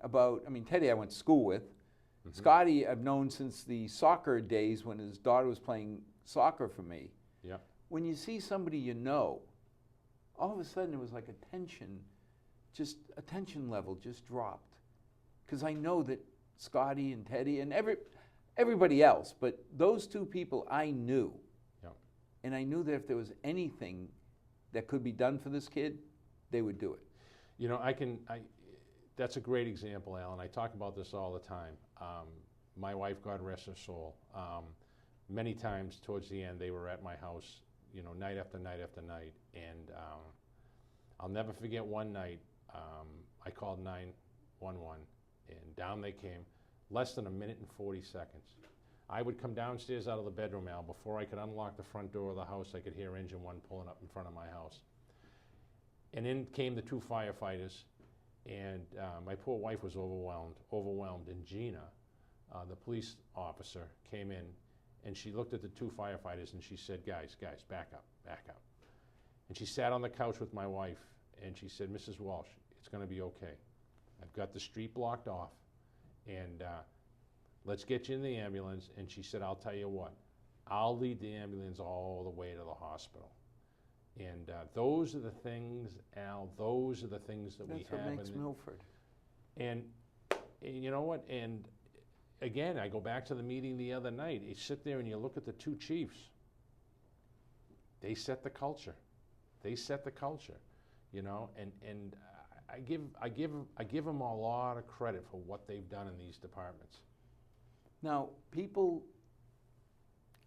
about, Teddy I went to school with. Mm-hmm. Scotty I've known since the soccer days when his daughter was playing soccer for me. Yeah. When you see somebody all of a sudden it was like attention level just dropped. Because I know that Scotty and Teddy and everybody else, but those two people I knew. Yeah. And I knew that if there was anything that could be done for this kid, they would do it. That's a great example, Alan. I talk about this all the time. My wife, God rest her soul, many times towards the end, they were at my house, night after night after night. And I'll never forget one night, I called 911, and down they came, less than 1 minute and 40 seconds. I would come downstairs out of the bedroom, Al. Before I could unlock the front door of the house, I could hear Engine 1 pulling up in front of my house. And in came the two firefighters, and my poor wife was overwhelmed. And Gina, the police officer, came in, and she looked at the two firefighters, and she said, guys, back up. And she sat on the couch with my wife, and she said, Mrs. Walsh, it's going to be okay. I've got the street blocked off, and let's get you in the ambulance. And she said, I'll tell you what, I'll lead the ambulance all the way to the hospital. And those are the things, Al, those are the things that we have. That's what makes Milford. And you know what? And again, I go back to the meeting the other night. You sit there and you look at the two chiefs. They set the culture. And I give them a lot of credit for what they've done in these departments. Now, people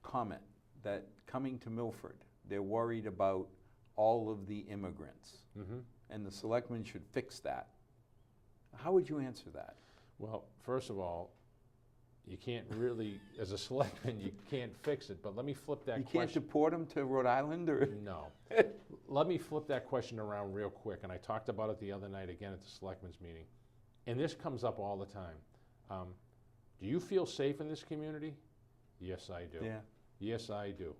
comment that coming to Milford, they're worried about all of the immigrants, Mm-hmm. and the selectmen should fix that. How would you answer that? Well, first of all, you can't really, as a selectman, you can't fix it. But let me flip that question. You can't deport them to Rhode Island, or? No. Let me flip that question around real quick. And I talked about it the other night again at the selectmen's meeting. And this comes up all the time. Do you feel safe in this community? Yes, I do. Yeah. Yes, I do.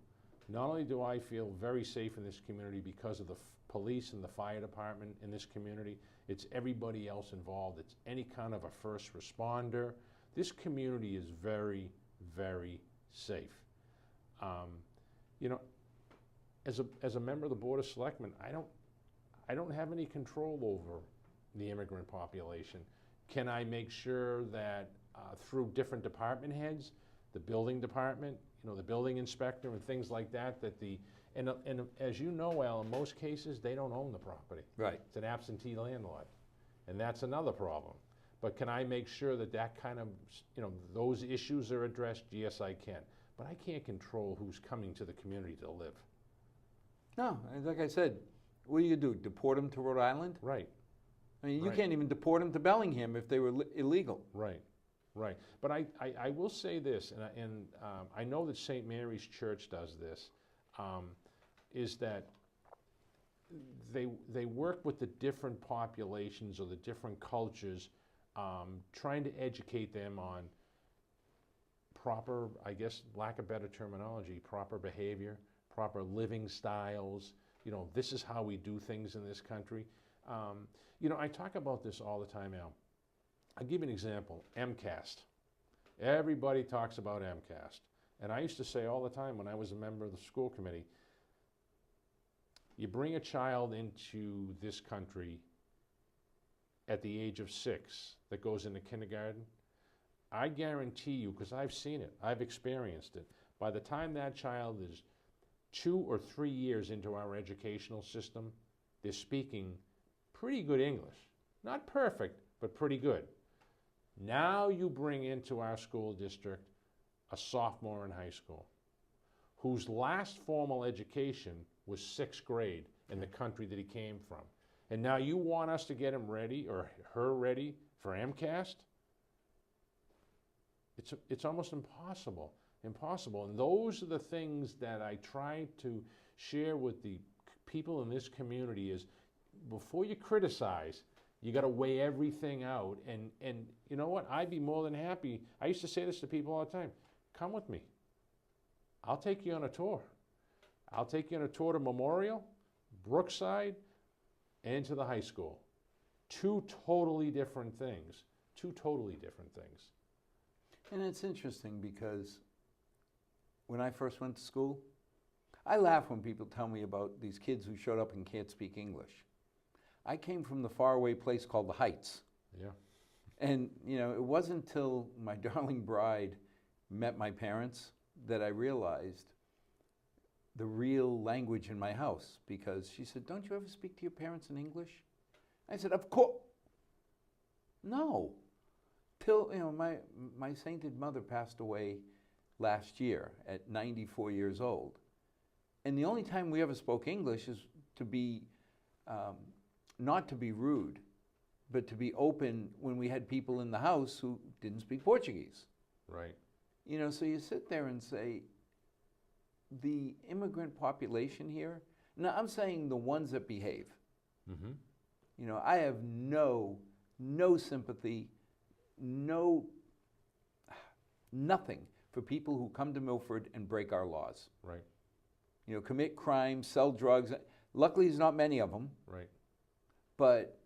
Not only do I feel very safe in this community because of the police and the fire department in this community, it's everybody else involved. It's any kind of a first responder. This community is very, very safe. As a member of the Board of Selectmen, I don't have any control over the immigrant population. Can I make sure that through different department heads, the building department, the building inspector and things like that, and as you know, Al, in most cases, they don't own the property. Right. It's an absentee landlord, and that's another problem. But can I make sure that kind of, those issues are addressed? Yes, I can. But I can't control who's coming to the community to live. No, like I said, what do you do, deport them to Rhode Island? Right. You can't even deport them to Bellingham if they were illegal. Right. But I will say this, and I know that St. Mary's Church does this, is that they work with the different populations or the different cultures, trying to educate them on proper, I guess, lack of better terminology, proper behavior, proper living styles. This is how we do things in this country. I talk about this all the time, Al. I'll give you an example, MCAST. Everybody talks about MCAST. And I used to say all the time when I was a member of the school committee, you bring a child into this country at the age of 6 that goes into kindergarten, I guarantee you, because I've seen it, I've experienced it, by the time that child is 2 or 3 years into our educational system, they're speaking pretty good English. Not perfect, but pretty good. Now you bring into our school district a sophomore in high school whose last formal education was 6th grade in the country that he came from. And now you want us to get him ready or her ready for MCAST? It's almost impossible. Impossible. And those are the things that I try to share with the people in this community is before you criticize, you got to weigh everything out. And you know what? I'd be more than happy. I used to say this to people all the time. Come with me. I'll take you on a tour. I'll take you on a tour to Memorial, Brookside, and to the high school. Two totally different things. Two totally different things. And it's interesting because when I first went to school, I laugh when people tell me about these kids who showed up and can't speak English. I came from the faraway place called the Heights. Yeah. And, you know, it wasn't until my darling bride met my parents that I realized the real language in my house, because she said, "Don't you ever speak to your parents in English?" I said, "Of course." No. Till, you know, my sainted mother passed away last year at 94 years old. And the only time we ever spoke English is to be, not to be rude, but to be open when we had people in the house who didn't speak Portuguese. Right. You know, so you sit there and say, the immigrant population here, now I'm saying the ones that behave. Mm-hmm. You know, I have no sympathy, nothing for people who come to Milford and break our laws. Right. You know, commit crimes, sell drugs. Luckily, there's not many of them. Right. But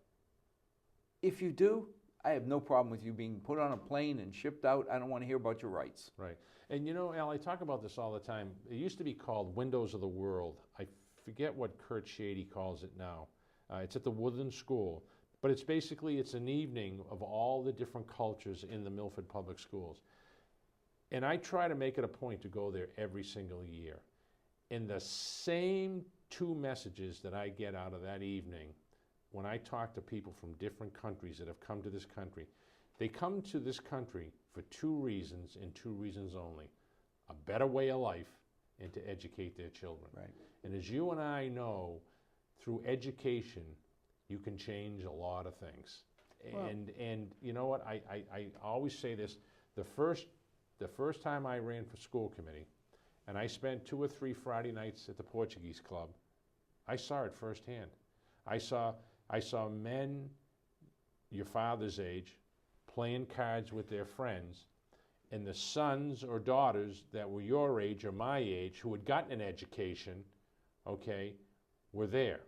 if you do, I have no problem with you being put on a plane and shipped out. I don't want to hear about your rights. Right. And you know, Al, I talk about this all the time. It used to be called Windows of the World. I forget what Kurt Shady calls it now. It's at the Woodland School. But it's basically, it's an evening of all the different cultures in the Milford Public Schools. And I try to make it a point to go there every single year. And the same two messages that I get out of that evening when I talk to people from different countries that have come to this country, they come to this country for two reasons and two reasons only: a better way of life and to educate their children. Right. And as you and I know, through education, you can change a lot of things. Well, and you know what, I always say this, the first time I ran for school committee, and I spent 2 or 3 Friday nights at the Portuguese Club, I saw it firsthand. I saw men your father's age playing cards with their friends, and the sons or daughters that were your age or my age who had gotten an education, okay, were there.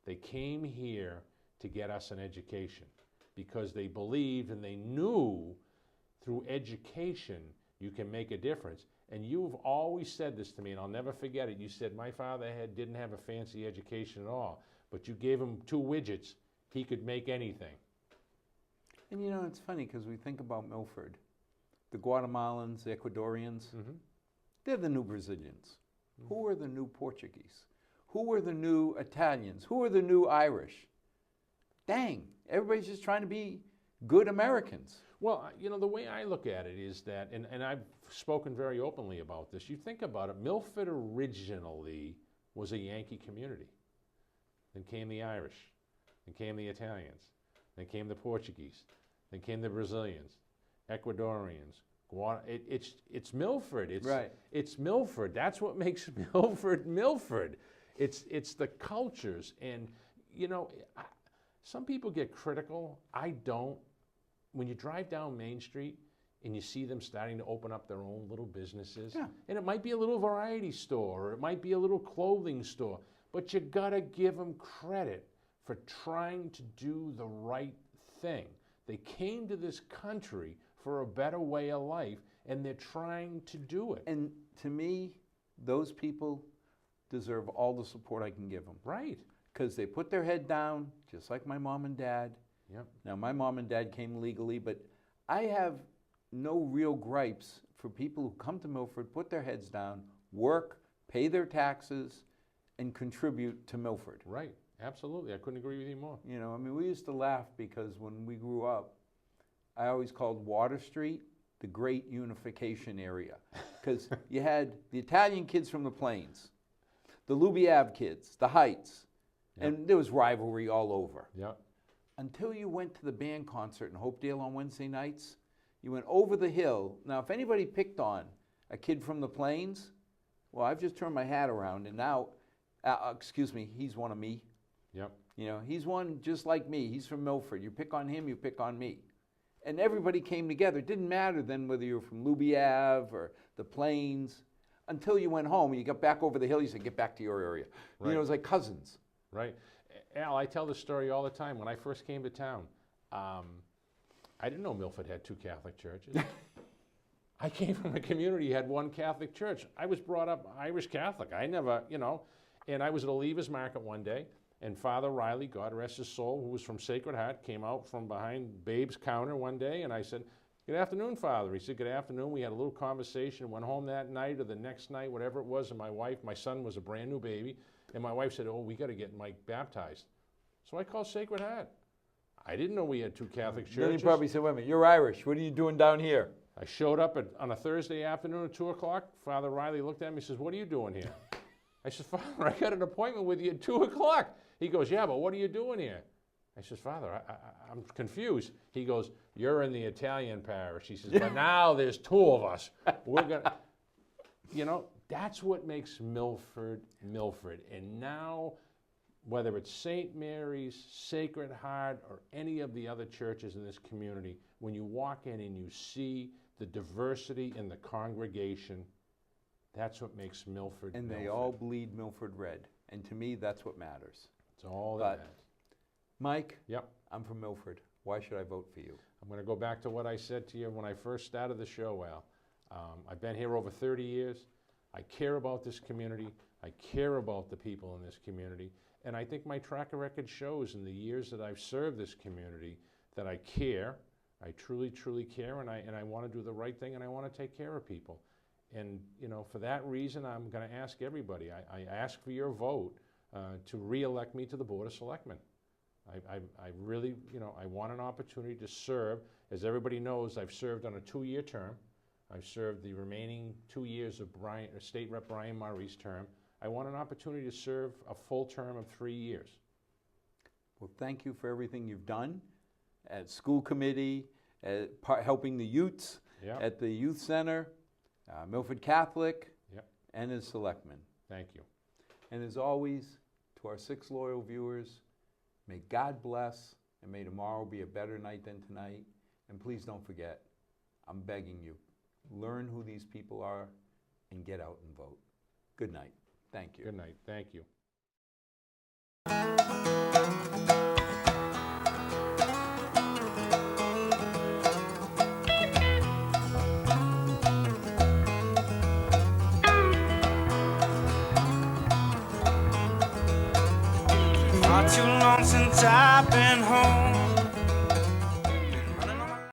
They came here to get us an education because they believed and they knew through education you can make a difference. And you've always said this to me, and I'll never forget it. You said, my father didn't have a fancy education at all, but you gave him 2 widgets. He could make anything. And you know, it's funny because we think about Milford. The Guatemalans, the Ecuadorians, they're the new Brazilians. Who are the new Portuguese? Who are the new Italians? Who are the new Irish? Dang, everybody's just trying to be good Americans. Well, you know, the way I look at it is that, and I've spoken very openly about this, you think about it, Milford originally was a Yankee community. Then came the Irish, then came the Italians, then came the Portuguese, then came the Brazilians, Ecuadorians. It's Milford. Right. It's Milford. That's what makes Milford Milford. It's the cultures. And, you know, some people get critical. I don't. When you drive down Main Street and you see them starting to open up their own little businesses, and it might be a little variety store, or it might be a little clothing store, but you gotta give them credit for trying to do the right thing. They came to this country for a better way of life, and they're trying to do it. And to me, those people deserve all the support I can give them. Right. Because they put their head down, just like my mom and dad. Yep. Now, my mom and dad came legally, but I have no real gripes for people who come to Milford, put their heads down, work, pay their taxes, and contribute to Milford. Right. Absolutely. I couldn't agree with you more. You know, I mean, we used to laugh because when we grew up, I always called Water Street the Great Unification Area, because you had the Italian kids from the Plains, the Louis Ave kids, the Heights, and there was rivalry all over. Yep. Until you went to the band concert in Hopedale on Wednesday nights, you went over the hill. Now, if anybody picked on a kid from the Plains, well, I've just turned my hat around, and now, excuse me, he's one of me. Yep. You know, he's one just like me. He's from Milford. You pick on him, you pick on me. And everybody came together. It didn't matter then whether you were from Louis Ave or the Plains, until you went home and you got back over the hill, you said, get back to your area. Right. You know, it was like cousins. Right. Al, I tell this story all the time. When I first came to town, I didn't know Milford had 2 Catholic churches. I came from a community that had 1 Catholic church. I was brought up Irish Catholic. I never, you know, and I was at a Leavers Market one day, and Father Riley, God rest his soul, who was from Sacred Heart, came out from behind Babe's counter one day, and I said, good afternoon, Father. He said, good afternoon. We had a little conversation, went home that night or the next night, whatever it was, and my son was a brand new baby, and my wife said, oh, we got to get Mike baptized. So I called Sacred Heart. I didn't know we had 2 Catholic churches. Then he probably said, wait a minute, you're Irish. What are you doing down here? I showed up on a Thursday afternoon at 2 o'clock. Father Riley looked at me and says, what are you doing here? I said, Father, I got an appointment with you at 2 o'clock. He goes, yeah, but what are you doing here? I says, Father, I'm confused. He goes, you're in the Italian parish. He says, but now there's 2 of us. We're gonna, you know, that's what makes Milford, Milford. And now, whether it's St. Mary's, Sacred Heart, or any of the other churches in this community, when you walk in and you see the diversity in the congregation, that's what makes Milford, And Milford. they all bleed Milford red. And to me, that's what matters. It's all that But- matters. Mike, Yep. I'm from Milford. Why should I vote for you? I'm going to go back to what I said to you when I first started the show, Al. I've been here over 30 years. I care about this community. I care about the people in this community. And I think my track record shows in the years that I've served this community that I care. I truly, truly care, and I want to do the right thing, and I want to take care of people. And, you know, for that reason, I'm going to ask everybody. I ask for your vote to re-elect me to the Board of Selectmen. I really, you know, I want an opportunity to serve. As everybody knows, I've served on a 2-year term. I've served the remaining 2 years of State Rep Brian Murray's term. I want an opportunity to serve a full term of 3 years. Well, thank you for everything you've done at school committee, helping the youths Yep. at the youth center, Milford Catholic, Yep. and as selectman. Thank you. And as always, to our 6 loyal viewers, may God bless, and may tomorrow be a better night than tonight. And please don't forget, I'm begging you, learn who these people are and get out and vote. Good night. Thank you. Good night. Thank you. Not too long since I've been home.